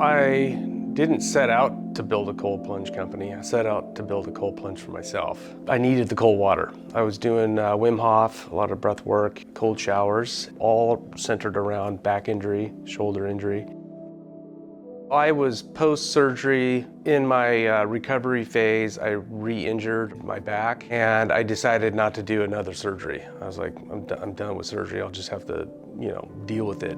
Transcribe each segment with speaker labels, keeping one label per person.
Speaker 1: I didn't set out to build a cold plunge company. I set out to build a cold plunge for myself. I needed the cold water. I was doing Wim Hof, a lot of breath work, cold showers, all centered around back injury, shoulder injury. I was post-surgery. In my recovery phase, I re-injured my back, and I decided not to do another surgery. I was like, I'm done with surgery. I'll just have to, deal with it.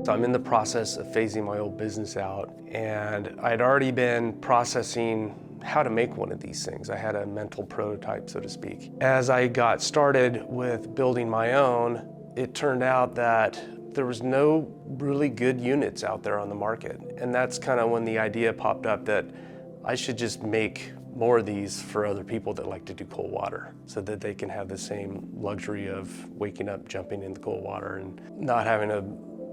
Speaker 1: So I'm in the process of phasing my old business out, and I'd already been processing how to make one of these things. I had a mental prototype, so to speak. As I got started with building my own, it turned out that there was no really good units out there on the market. And that's kind of when the idea popped up that I should just make more of these for other people that like to do cold water, so that they can have the same luxury of waking up, jumping in the cold water, and not having to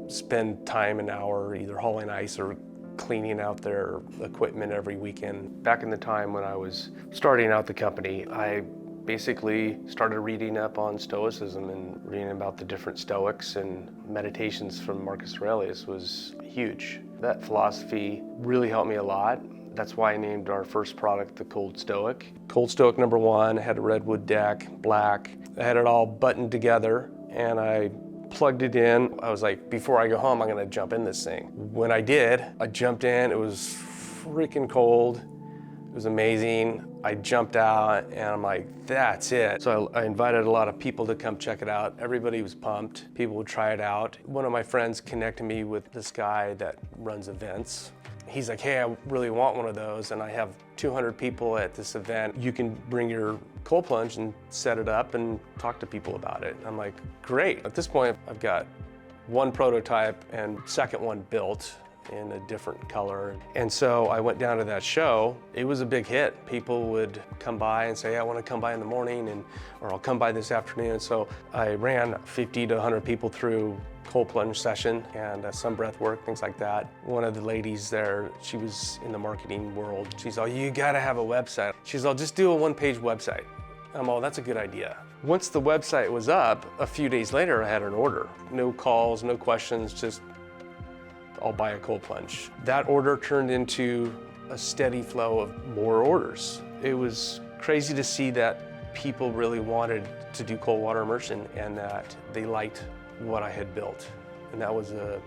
Speaker 1: spend time an hour either hauling ice or cleaning out their equipment every weekend. Back in the time when I was starting out the company, I basically started reading up on Stoicism and reading about the different Stoics, and meditations from Marcus Aurelius was huge. That philosophy really helped me a lot. That's why I named our first product the Cold Stoic. Cold Stoic number 1 had a redwood deck, black. I had it all buttoned together, and I plugged it in. I was like, before I go home, I'm gonna jump in this thing. When I did, I jumped in. It was freaking cold. It was amazing. I jumped out, and I'm like, that's it. So I invited a lot of people to come check it out. Everybody was pumped. People would try it out. One of my friends connected me with this guy that runs events. He's like, hey, I really want one of those, and I have 200 people at this event. You can bring your cold plunge and set it up and talk to people about it. I'm like, great. At this point, I've got one prototype and second one built in a different color. And so I went down to that show. It was a big hit. People would come by and say, hey, I want to come by in the morning, or I'll come by this afternoon. So I ran 50 to 100 people through cold plunge session and some breath work, things like that. One of the ladies there, she was in the marketing world. She's all, you gotta have a website. She's all, just do a one-page website. I'm all, that's a good idea. Once the website was up, a few days later, I had an order. No calls, no questions, just I'll buy a cold plunge. That order turned into a steady flow of more orders. It was crazy to see that people really wanted to do cold water immersion and that they liked what I had built. And that was a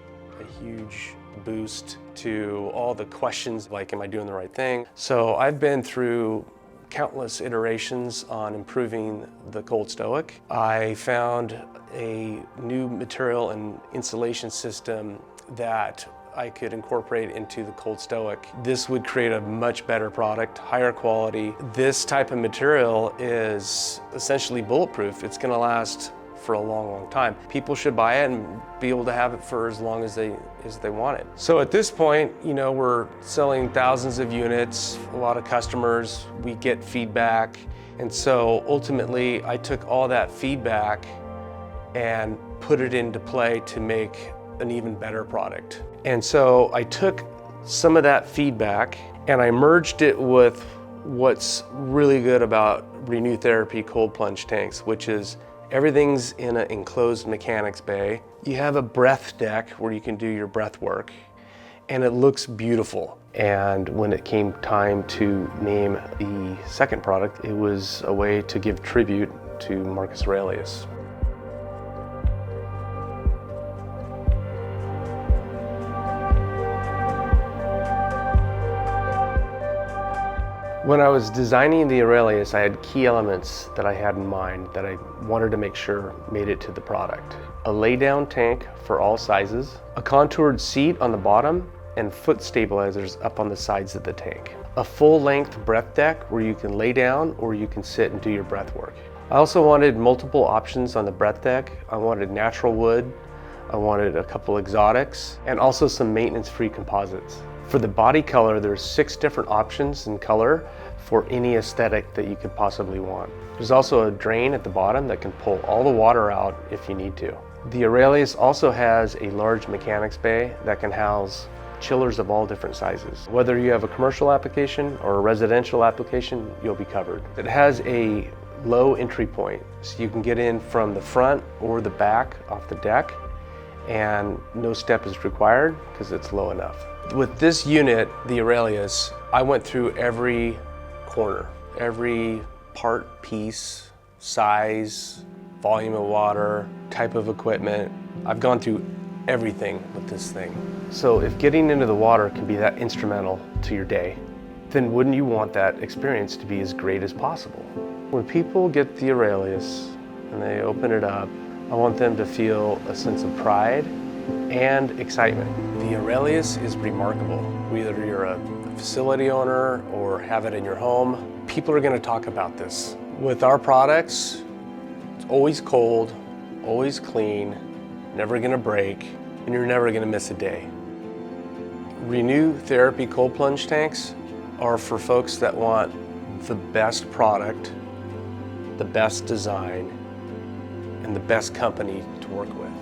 Speaker 1: huge boost to all the questions like, am I doing the right thing? So I've been through countless iterations on improving the Cold Stoic. I found a new material and insulation system that I could incorporate into the Cold Stoic. This would create a much better product, higher quality. This type of material is essentially bulletproof. It's gonna last for a long, long time. People should buy it and be able to have it for as long as they want it. So at this point, we're selling thousands of units, a lot of customers, we get feedback. And so ultimately, I took all that feedback and put it into play to make an even better product. And so I took some of that feedback and I merged it with what's really good about Renu Therapy cold plunge tanks, which is everything's in an enclosed mechanics bay. You have a breath deck where you can do your breath work, and it looks beautiful. And when it came time to name the second product, it was a way to give tribute to Marcus Aurelius. When I was designing the Aurelius, I had key elements that I had in mind that I wanted to make sure made it to the product. A lay-down tank for all sizes, a contoured seat on the bottom, and foot stabilizers up on the sides of the tank. A full-length breath deck where you can lay down or you can sit and do your breath work. I also wanted multiple options on the breath deck. I wanted natural wood, I wanted a couple exotics, and also some maintenance-free composites. For the body color, there's 6 different options in color for any aesthetic that you could possibly want. There's also a drain at the bottom that can pull all the water out if you need to. The Aurelius also has a large mechanics bay that can house chillers of all different sizes. Whether you have a commercial application or a residential application, you'll be covered. It has a low entry point. So you can get in from the front or the back off the deck, and no step is required because it's low enough. With this unit, the Aurelius, I went through every corner, every part, piece, size, volume of water, type of equipment. I've gone through everything with this thing. So if getting into the water can be that instrumental to your day, then wouldn't you want that experience to be as great as possible? When people get the Aurelius and they open it up, I want them to feel a sense of pride and excitement. The Aurelius is remarkable. Whether you're a facility owner or have it in your home, people are going to talk about this. With our products, it's always cold, always clean, never going to break, and you're never going to miss a day. Renu Therapy Cold Plunge tanks are for folks that want the best product, the best design, and the best company to work with.